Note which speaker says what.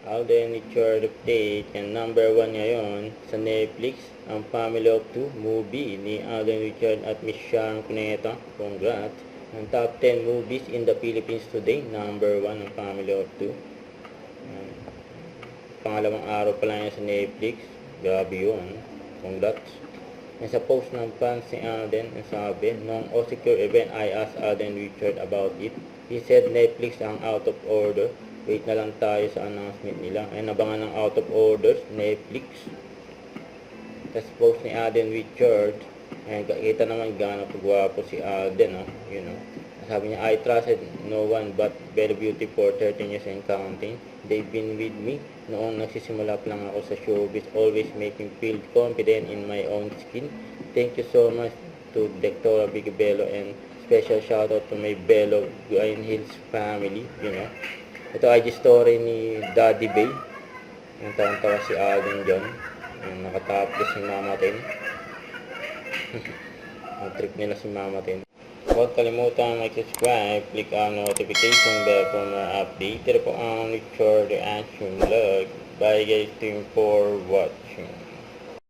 Speaker 1: Alden Richard update. And number 1 ngayon sa Netflix, ang Family of Two movie ni Alden Richard at Miss Sharon Cuneta. Congrats! Ang top 10 movies in the Philippines today, number 1 ang Family of Two. Pangalawang araw pa lang yan sa Netflix. Grabe yun. Congrats! And sa post ng fans ni Alden, ang sabi, noong Oscar event, I asked Alden Richard about it. He said Netflix ang out of order. Wait na lang tayo sa announcement nila. Ay nabangan ng out of orders, Netflix. Tapos post ni Alden Richard. Ayan, kita naman gano'ng pagwapo si Alden, no? You know. Sabi niya, I trusted no one but Bella Beauty for 13 years and counting. They've been with me noong nagsisimula pa lang ako sa showbiz, always making me feel confident in my own skin. Thank you so much to Dr. Vicky Bello and special shout out to my Bello Green Hills family, you know. Ito IG story ni Daddy Bay. Yung tawang-tawa si Alden dyan. Yung nakatapos si Mama Tin. Ang trip nila si Mama Tin. Huwag kalimutan mag-subscribe, click ang notification bell for more update. Ito po ang Richard Reaction Vlog. Bye guys, team for watching.